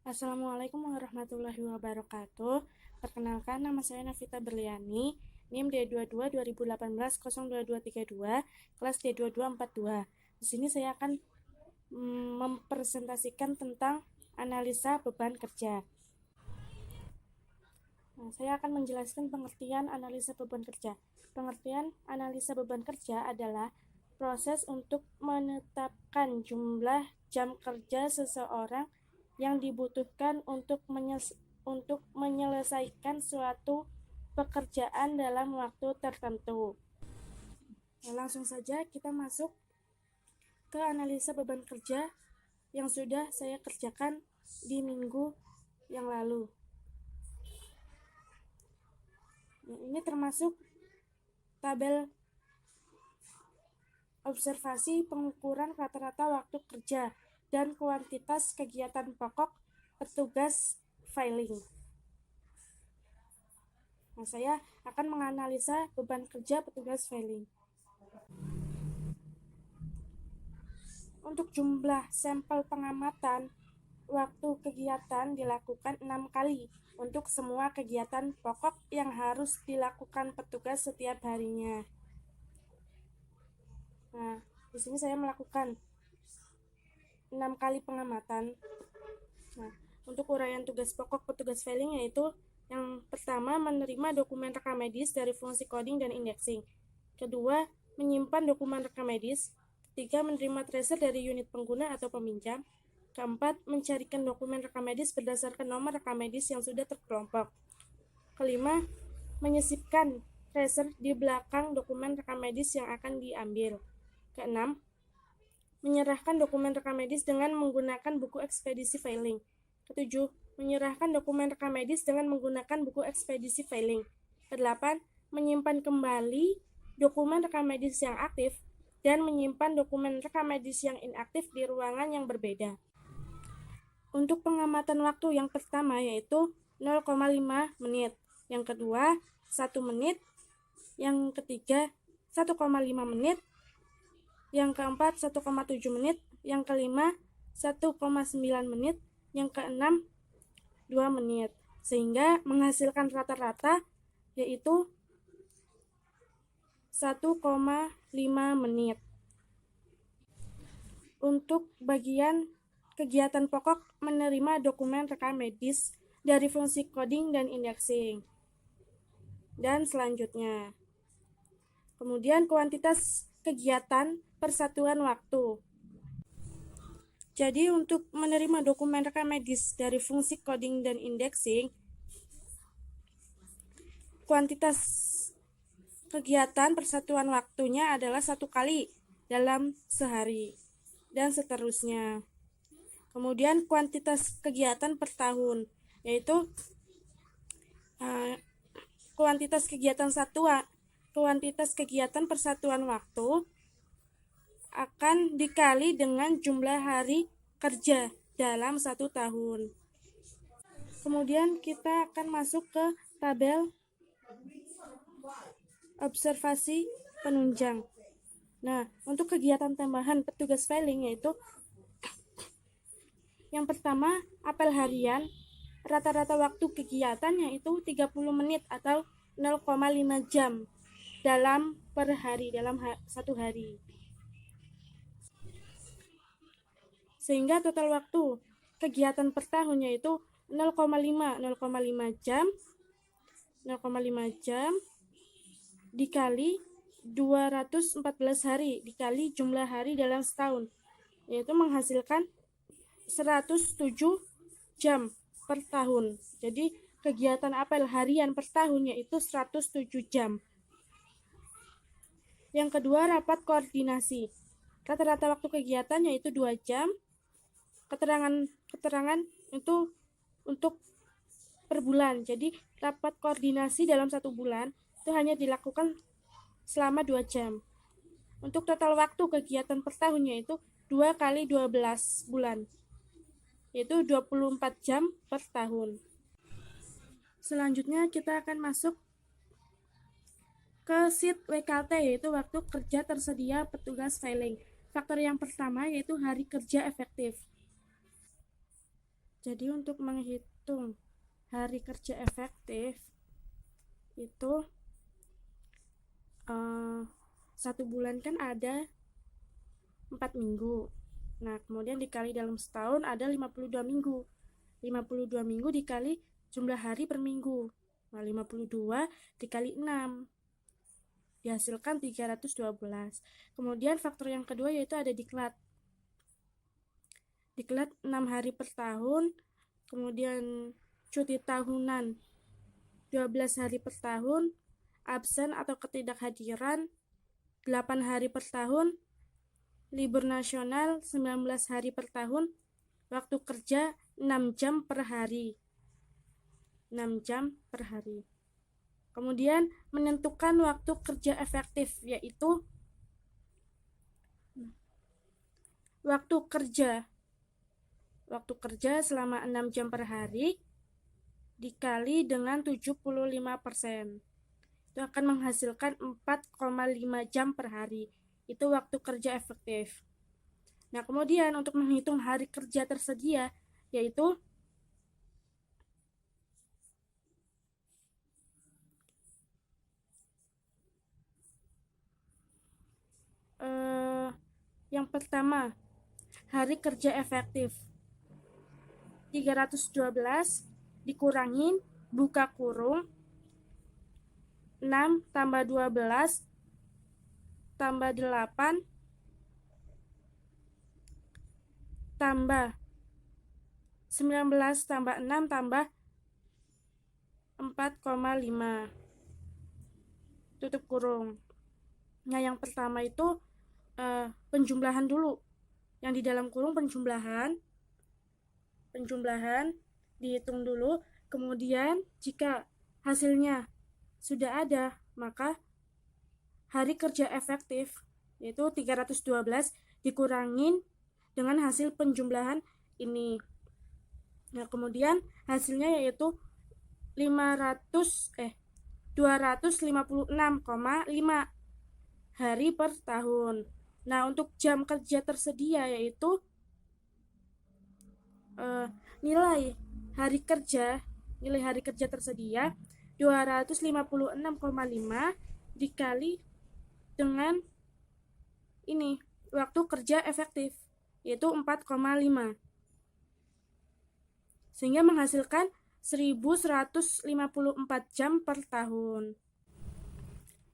Assalamualaikum warahmatullahi wabarakatuh. Perkenalkan, nama saya Navita Berliani, NIM D22 2018 02232, kelas D2242. Di sini saya akan mempresentasikan tentang analisa beban kerja. Saya akan menjelaskan pengertian analisa beban kerja. Pengertian analisa beban kerja adalah proses untuk menetapkan jumlah jam kerja seseorang yang dibutuhkan untuk menyelesaikan suatu pekerjaan dalam waktu tertentu. Langsung saja kita masuk ke analisa beban kerja yang sudah saya kerjakan di minggu yang lalu. Ini termasuk tabel observasi pengukuran rata-rata waktu kerja dan kuantitas kegiatan pokok petugas filing. Saya akan menganalisa beban kerja petugas filing. Untuk jumlah sampel pengamatan, waktu kegiatan dilakukan 6 kali untuk semua kegiatan pokok yang harus dilakukan petugas setiap harinya. Di sini saya melakukan 6 kali pengamatan. Untuk uraian tugas pokok petugas filing yaitu yang pertama, menerima dokumen rekam medis dari fungsi coding dan indexing. Kedua, menyimpan dokumen rekam medis. Ketiga, menerima tracer dari unit pengguna atau peminjam. Keempat, mencarikan dokumen rekam medis berdasarkan nomor rekam medis yang sudah terkelompok. Kelima, menyisipkan tracer di belakang dokumen rekam medis yang akan diambil. Keenam, menyerahkan dokumen rekam medis dengan menggunakan buku ekspedisi filing. Ketujuh, menyerahkan dokumen rekam medis dengan menggunakan buku ekspedisi filing. Kedelapan, menyimpan kembali dokumen rekam medis yang aktif dan menyimpan dokumen rekam medis yang inaktif di ruangan yang berbeda. Untuk pengamatan waktu yang pertama yaitu 0,5 menit, yang kedua 1 menit, yang ketiga 1,5 menit, yang keempat 1,7 menit, yang kelima 1,9 menit, yang keenam 2 menit, sehingga menghasilkan rata-rata yaitu 1,5 menit. Untuk bagian kegiatan pokok, menerima dokumen rekam medis dari fungsi coding dan indexing. Dan selanjutnya, kemudian kuantitas kegiatan persatuan waktu. Jadi untuk menerima dokumen rekam medis dari fungsi coding dan indexing, kuantitas kegiatan persatuan waktunya adalah 1 kali dalam sehari dan seterusnya. Kemudian kuantitas kegiatan per tahun, yaitu kuantitas kegiatan persatuan waktu akan dikali dengan jumlah hari kerja dalam 1 tahun. Kemudian kita akan masuk ke tabel observasi penunjang. Untuk kegiatan tambahan petugas filing yaitu yang pertama, apel harian, rata-rata waktu kegiatan yaitu 30 menit atau 0,5 jam dalam per hari, dalam 1 hari. Sehingga total waktu kegiatan per tahun yaitu 0,5 jam dikali 214 hari dikali jumlah hari dalam setahun, yaitu menghasilkan 107 jam per tahun. Jadi kegiatan apel harian per tahun yaitu 107 jam. Yang kedua, rapat koordinasi. Rata-rata waktu kegiatan yaitu 2 jam. Keterangan itu untuk per bulan. Jadi rapat koordinasi dalam 1 bulan itu hanya dilakukan selama 2 jam. Untuk total waktu kegiatan per tahun yaitu 2 kali 12 bulan, yaitu 24 jam per tahun. Selanjutnya kita akan masuk ke sheet WKT, yaitu waktu kerja tersedia petugas filing. Faktor yang pertama yaitu hari kerja efektif. Jadi untuk menghitung hari kerja efektif itu 1 bulan kan ada 4 minggu. Nah, kemudian dikali dalam setahun ada 52 minggu. 52 minggu dikali jumlah hari per minggu. Nah, 52 dikali 6. Dihasilkan 312. Kemudian faktor yang kedua yaitu ada diklat. Diklat 6 hari per tahun. Kemudian cuti tahunan 12 hari per tahun. Absen atau ketidakhadiran 8 hari per tahun. Libur nasional 19 hari per tahun. Waktu kerja 6 jam per hari. 6 jam per hari. Kemudian menentukan waktu kerja efektif, yaitu waktu kerja selama 6 jam per hari dikali dengan 75%. Itu akan menghasilkan 4,5 jam per hari. Itu waktu kerja efektif. Nah, kemudian untuk menghitung hari kerja tersedia, yaitu yang pertama, hari kerja efektif 312 dikurangin buka kurung 6 tambah 12 tambah 8 tambah 19 tambah 6 tambah 4,5 tutup kurung. Nah, yang pertama itu penjumlahan dulu. Yang di dalam kurung penjumlahan dihitung dulu. Kemudian jika hasilnya sudah ada, maka hari kerja efektif yaitu 312 dikurangin dengan hasil penjumlahan ini. Nah, kemudian hasilnya yaitu 256,5 hari per tahun. Nah, untuk jam kerja tersedia yaitu nilai hari kerja tersedia 256,5 dikali dengan ini waktu kerja efektif yaitu 4,5 sehingga menghasilkan 1154 jam per tahun.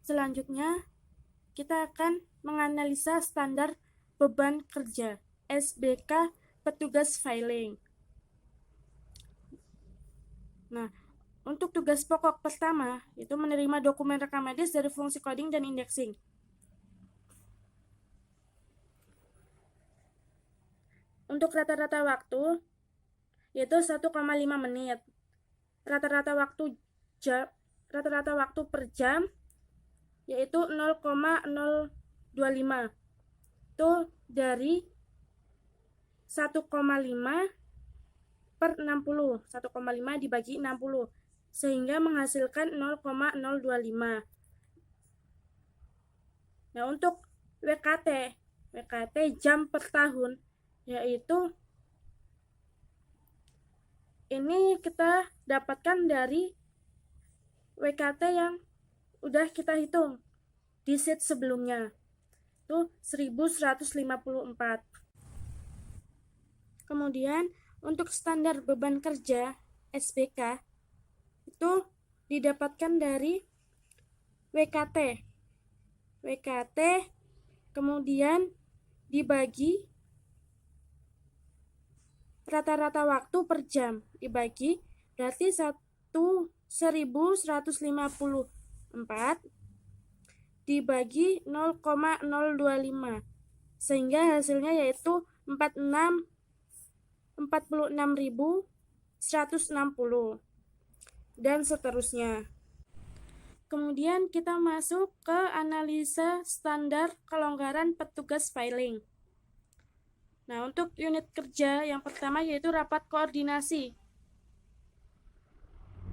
Selanjutnya kita akan menganalisa standar beban kerja SBK petugas filing. Nah, untuk tugas pokok pertama itu menerima dokumen rekam medis dari fungsi coding dan indexing. Untuk rata-rata waktu yaitu 1,5 menit. Rata-rata waktu per jam yaitu 0,025. Itu dari 1,5 per 60. 1,5 dibagi 60 sehingga menghasilkan 0,025. Nah, untuk WKT jam per tahun yaitu ini kita dapatkan dari WKT yang udah kita hitung di sheet sebelumnya. Itu 1154. Kemudian untuk standar beban kerja SBK itu didapatkan dari WKT kemudian dibagi rata-rata waktu per jam dibagi berarti 1154 dibagi 0,025 sehingga hasilnya yaitu 46.160 dan seterusnya. Kemudian kita masuk ke analisa standar kelonggaran petugas filing. Nah, untuk unit kerja yang pertama yaitu rapat koordinasi.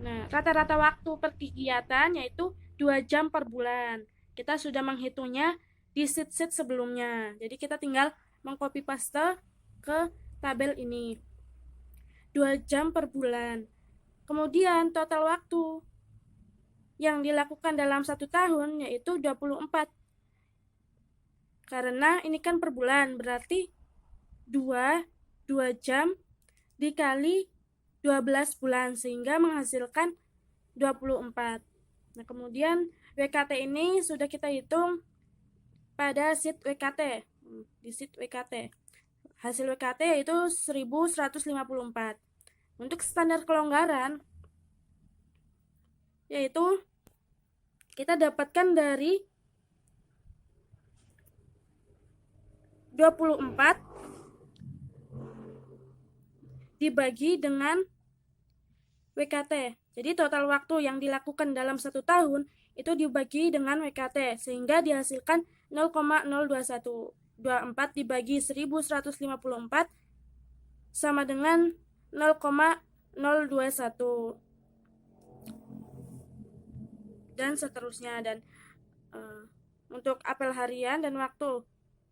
Nah, rata-rata waktu per kegiatan yaitu 2 jam per bulan. Kita sudah menghitungnya di sheet-sheet sebelumnya. Jadi kita tinggal mengcopy paste ke tabel ini. 2 jam per bulan. Kemudian total waktu yang dilakukan dalam 1 tahun yaitu 24. Karena ini kan per bulan, berarti 2 jam dikali 12 bulan sehingga menghasilkan 24. Nah, kemudian WKT ini sudah kita hitung pada sheet WKT. Di sheet WKT. Hasil WKT yaitu 1154. Untuk standar kelonggaran yaitu kita dapatkan dari 24 dibagi dengan WKT. Jadi total waktu yang dilakukan dalam 1 tahun itu dibagi dengan WKT sehingga dihasilkan 0,02124 dibagi 1154 sama dengan 0,021 dan seterusnya. Dan untuk apel harian dan waktu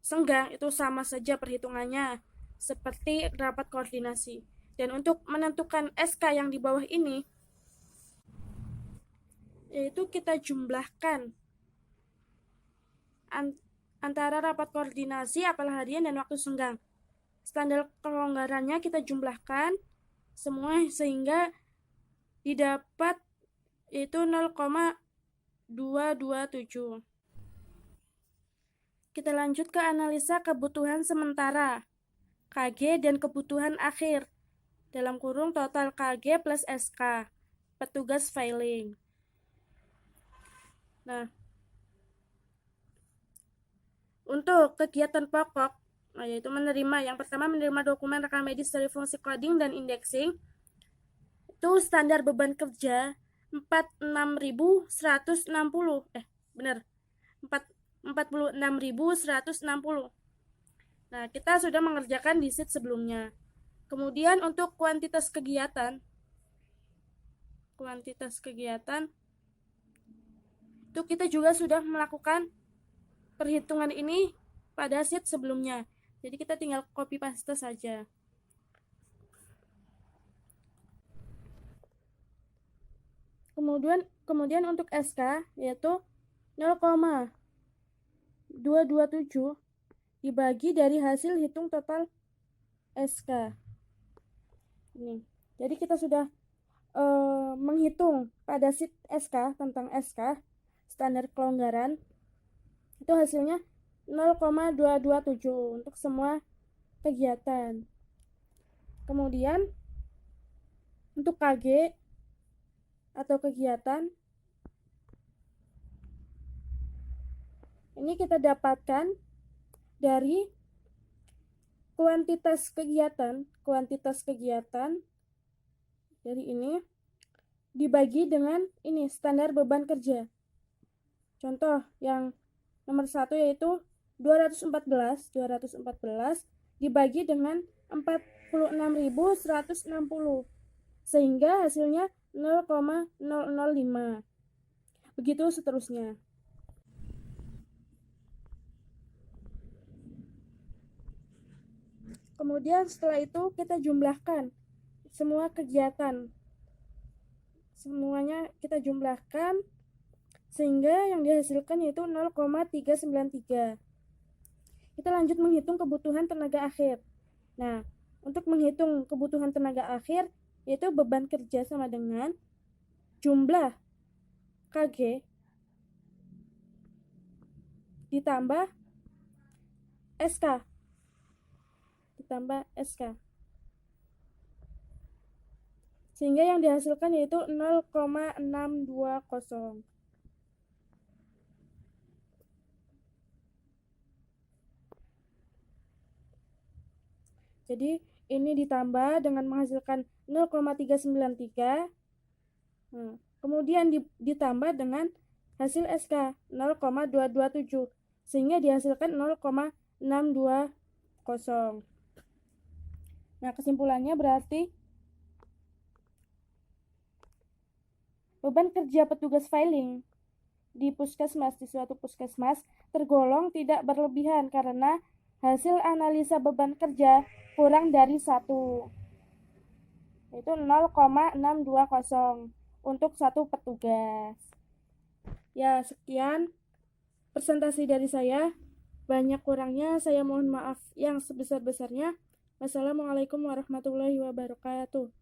senggang itu sama saja perhitungannya seperti rapat koordinasi. Dan untuk menentukan SK yang di bawah ini yaitu kita jumlahkan antara rapat koordinasi, apel harian, dan waktu senggang. Standar kelonggarannya kita jumlahkan semua sehingga didapat yaitu 0,227. Kita lanjut ke analisa kebutuhan sementara, KG, dan kebutuhan akhir, dalam kurung total KG plus SK, petugas filing. Nah, untuk kegiatan pokok, yaitu menerima, yang pertama menerima dokumen rekam medis dari fungsi coding dan indexing, itu standar beban kerja 46.160, 46.160. Nah, kita sudah mengerjakan di sheet sebelumnya. Kemudian untuk kuantitas kegiatan itu kita juga sudah melakukan perhitungan ini pada sheet sebelumnya. Jadi kita tinggal copy paste saja. Kemudian untuk SK yaitu 0,227 dibagi dari hasil hitung total SK. Ini. Jadi kita sudah menghitung pada sheet SK tentang SK standar kelonggaran. Itu hasilnya 0,227 untuk semua kegiatan. Kemudian untuk KG atau kegiatan ini kita dapatkan dari kuantitas kegiatan dari ini dibagi dengan ini standar beban kerja. Contoh yang nomor 1 yaitu 214 dibagi dengan 46.160 sehingga hasilnya 0,005. Begitu seterusnya. Kemudian setelah itu kita jumlahkan semua kegiatan. Semuanya kita jumlahkan sehingga yang dihasilkan yaitu 0,393. Kita lanjut menghitung kebutuhan tenaga akhir. Nah, untuk menghitung kebutuhan tenaga akhir yaitu beban kerja sama dengan jumlah KG ditambah SK sehingga yang dihasilkan yaitu 0,620. Jadi ini ditambah dengan menghasilkan 0,393. Nah, kemudian ditambah dengan hasil SK 0,227 sehingga dihasilkan 0,620. Nah, kesimpulannya berarti beban kerja petugas filing di suatu puskesmas tergolong tidak berlebihan karena hasil analisa beban kerja kurang dari 1. yaitu 0,620 untuk satu petugas. Ya, sekian presentasi dari saya. Banyak kurangnya saya mohon maaf yang sebesar-besarnya. Wassalamualaikum warahmatullahi wabarakatuh.